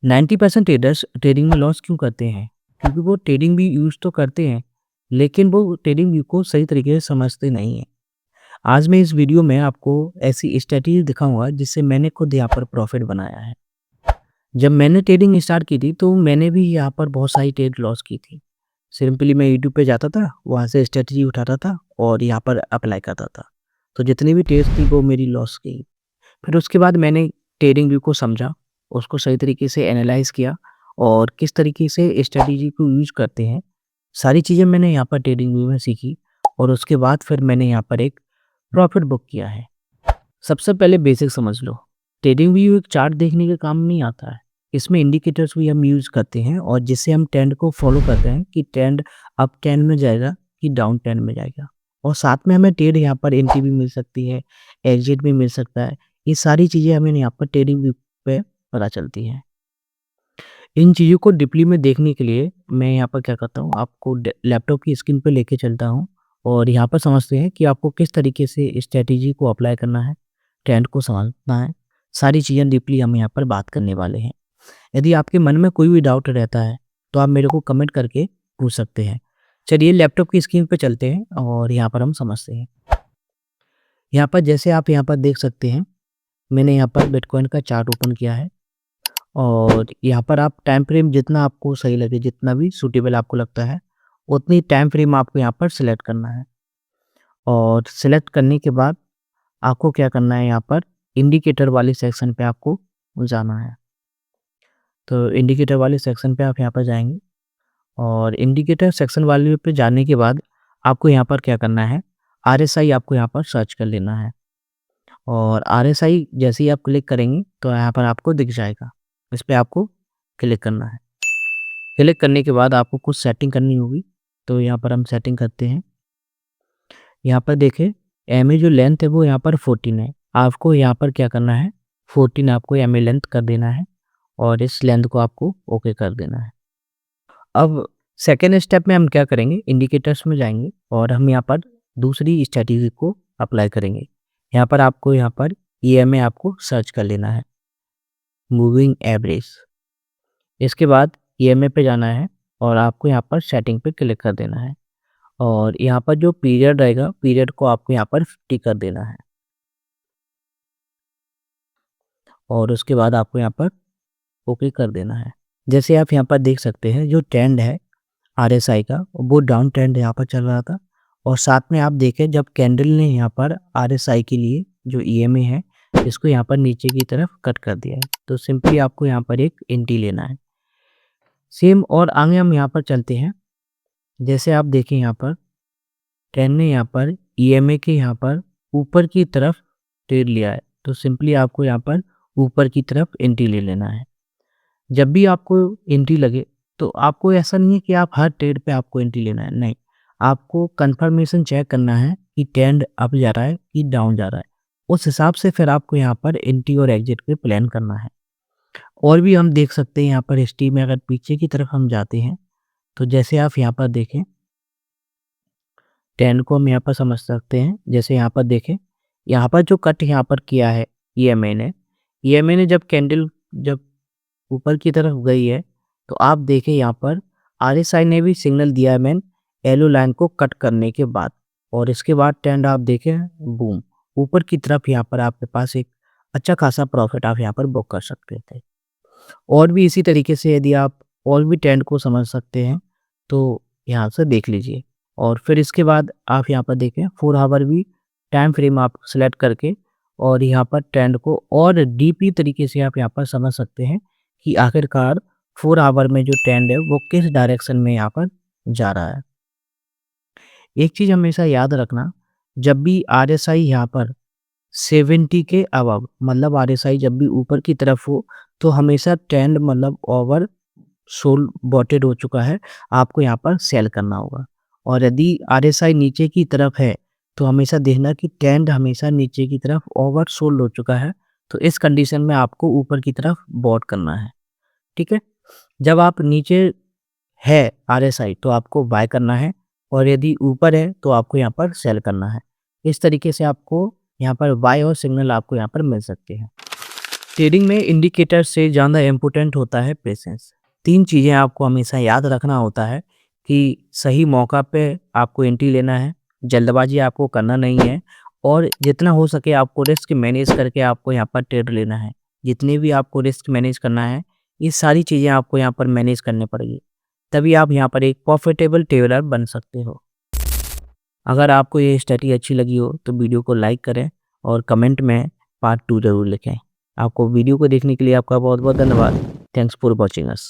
90% traders trading में loss क्यों करते हैं? क्योंकि वो ट्रेडिंग भी यूज़ तो करते हैं, लेकिन वो ट्रेडिंग व्यू को सही तरीके से समझते नहीं हैं। आज मैं इस वीडियो में आपको ऐसी स्ट्रैटेजी दिखाऊँगा जिससे मैंने खुद यहाँ पर प्रॉफ़िट बनाया है। जब मैंने ट्रेडिंग स्टार्ट की थी तो मैंने भी यहाँ पर बहुत सारी ट्रेड लॉस की थी। सिंपली मैं यूट्यूब पे जाता था, वहाँ से स्ट्रैटेजी उठाता था और यहाँ पर अप्लाई करता था। तो जितनी भी ट्रेड्स थी वो मेरी लॉस गई। फिर उसके बाद मैंने ट्रेडिंग व्यू को समझा, उसको सही तरीके से एनालाइज़ किया और किस तरीके से स्ट्रैटेजी को यूज़ करते हैं, सारी चीज़ें मैंने यहाँ पर ट्रेडिंग व्यू में सीखी और उसके बाद फिर मैंने यहाँ पर एक प्रॉफ़िट बुक किया है। सबसे पहले बेसिक समझ लो, ट्रेडिंग व्यू एक चार्ट देखने के काम नहीं आता है। इसमें इंडिकेटर्स भी हम यूज़ करते हैं और जिससे हम ट्रेंड को फ़ॉलो करते हैं कि ट्रेंड अप ट्रेंड में जाएगा कि डाउन ट्रेंड में जाएगा। और साथ में हमें ट्रेड यहाँ पर एंट्री भी मिल सकती है, एग्जिट भी मिल सकता है। ये सारी चीज़ें हमें यहाँ पर ट्रेडिंग व्यू पे पता चलती हैं। इन चीज़ों को डीपली में देखने के लिए मैं यहाँ पर क्या करता हूँ, आपको लैपटॉप की स्क्रीन पे लेके चलता हूँ और यहाँ पर समझते हैं कि आपको किस तरीके से स्ट्रैटेजी को अप्लाई करना है, ट्रेंड को समझना है। सारी चीज़ें डीपली हम यहाँ पर बात करने वाले हैं। यदि आपके मन में कोई भी डाउट रहता है तो आप मेरे को कमेंट करके पूछ सकते हैं। चलिए लैपटॉप की स्क्रीन पे चलते हैं और यहाँ पर हम समझते हैं। यहाँ पर जैसे आप यहाँ पर देख सकते हैं, मैंने यहाँ पर बिटकॉइन का चार्ट ओपन किया है और यहाँ पर आप टाइम फ्रेम जितना आपको सही लगे, जितना भी सूटेबल आपको लगता है, उतनी टाइम फ्रेम आपको यहाँ पर सिलेक्ट करना है। और सिलेक्ट करने के बाद आपको क्या करना है, यहाँ पर इंडिकेटर वाले सेक्शन पे आपको जाना है। तो इंडिकेटर वाले सेक्शन पे आप यहाँ पर जाएँगे और इंडिकेटर सेक्शन वाले पे जाने के बाद आपको यहाँ पर क्या करना है, आरएसआई आपको यहाँ पर सर्च कर लेना है। और आरएसआई जैसे ही आप क्लिक करेंगे तो यहाँ पर आपको दिख जाएगा। इस पे आपको क्लिक करना है। क्लिक करने के बाद आपको कुछ सेटिंग करनी होगी, तो यहाँ पर हम सेटिंग करते हैं। यहाँ पर देखिए, एमए जो लेंथ है वो यहाँ पर 14 है। आपको यहाँ पर क्या करना है, 14 आपको एमए लेंथ कर देना है और इस लेंथ को आपको ओके कर देना है। अब सेकेंड स्टेप में हम क्या करेंगे, इंडिकेटर्स में जाएंगे और हम यहाँ पर दूसरी स्ट्रैटेजी को अप्लाई करेंगे। यहाँ पर आपको यहाँ पर ईएमए आपको सर्च कर लेना है, मूविंग एवरेज। इसके बाद ईएमए पे जाना है और आपको यहाँ पर सेटिंग पे क्लिक कर देना है और यहाँ पर जो पीरियड रहेगा, पीरियड को आपको यहाँ पर 50 कर देना है और उसके बाद आपको यहाँ पर ओके कर देना है। जैसे आप यहाँ पर देख सकते हैं, जो ट्रेंड है आरएसआई का वो डाउन ट्रेंड यहाँ पर चल रहा था और साथ में आप देखें जब कैंडल ने यहाँ पर आरएसआई के लिए जो ईएमए है इसको यहाँ पर नीचे की तरफ कट कर दिया है, तो सिंपली आपको यहाँ पर एक एंट्री लेना है। सेम और आगे हम यहाँ पर चलते हैं। जैसे आप देखें यहाँ पर ट्रेंड ने यहाँ पर ईएमए के यहाँ पर ऊपर की तरफ ट्रेड लिया है, तो सिंपली आपको यहाँ पर ऊपर की तरफ एंट्री ले लेना है। जब भी आपको एंट्री लगे तो आपको ऐसा नहीं है कि आप हर ट्रेड पे आपको एंट्री लेना है, नहीं, आपको कंफर्मेशन चेक करना है कि ट्रेंड अप जा रहा है कि डाउन जा रहा है। उस हिसाब से फिर आपको यहाँ पर एंट्री और एग्जिट पे प्लान करना है। और भी हम देख सकते हैं यहाँ पर हिस्ट्री में, अगर पीछे की तरफ हम जाते हैं तो जैसे आप यहाँ पर देखें, ट्रेंड को हम यहाँ पर समझ सकते हैं। जैसे यहाँ पर देखें, यहाँ पर जो कट यहाँ पर किया है ईएमए ने जब कैंडल जब ऊपर की तरफ गई है तो आप देखें यहाँ पर आरएसआई ने भी सिग्नल दिया है मैन, येलो लाइन को कट करने के बाद, और इसके बाद ट्रेंड आप देखें बूम ऊपर की तरफ, यहाँ पर आपके पास एक अच्छा खासा प्रॉफिट आप यहाँ पर बुक कर सकते थे। और भी इसी तरीके से यदि आप और भी ट्रेंड को समझ सकते हैं तो यहाँ से देख लीजिए। और फिर इसके बाद आप यहाँ पर देखें 4 आवर भी टाइम फ्रेम आप सेलेक्ट करके और यहाँ पर ट्रेंड को और डीपली तरीके से आप यहाँ पर समझ सकते हैं कि आखिरकार 4 आवर में जो ट्रेंड है वो किस डायरेक्शन में यहाँ पर जा रहा है। एक चीज़ हमेशा याद रखना, जब भी आरएसआई यहाँ पर 70 के अबव मतलब आरएसआई जब भी ऊपर की तरफ हो तो हमेशा ट्रेंड मतलब ओवर सोल बॉटेड हो चुका है, आपको यहाँ पर सेल करना होगा। और यदि आरएसआई नीचे की तरफ है तो हमेशा देखना कि ट्रेंड हमेशा नीचे की तरफ ओवर सोल्ड हो चुका है, तो इस कंडीशन में आपको ऊपर की तरफ बॉट करना है। ठीक है, जब आप नीचे है आरएसआई तो आपको बाय करना है और यदि ऊपर है तो आपको यहाँ पर सेल करना है। इस तरीके से आपको यहाँ पर बाय और सिग्नल आपको यहाँ पर मिल सकते हैं। ट्रेडिंग में इंडिकेटर से ज़्यादा इम्पोर्टेंट होता है पेशेंस। 3 चीज़ें आपको हमेशा याद रखना होता है कि सही मौका पे आपको एंट्री लेना है, जल्दबाज़ी आपको करना नहीं है और जितना हो सके आपको रिस्क मैनेज करके आपको यहाँ पर ट्रेड लेना है। जितने भी आपको रिस्क मैनेज करना है, ये सारी चीज़ें आपको यहाँ पर मैनेज करनी पड़ेगी। तभी आप यहाँ पर एक प्रॉफिटेबल ट्रेडर बन सकते हो। अगर आपको ये स्टडी अच्छी लगी हो तो वीडियो को लाइक करें और कमेंट में पार्ट 2 ज़रूर लिखें। आपको वीडियो को देखने के लिए आपका बहुत-बहुत धन्यवाद। Thanks for watching us.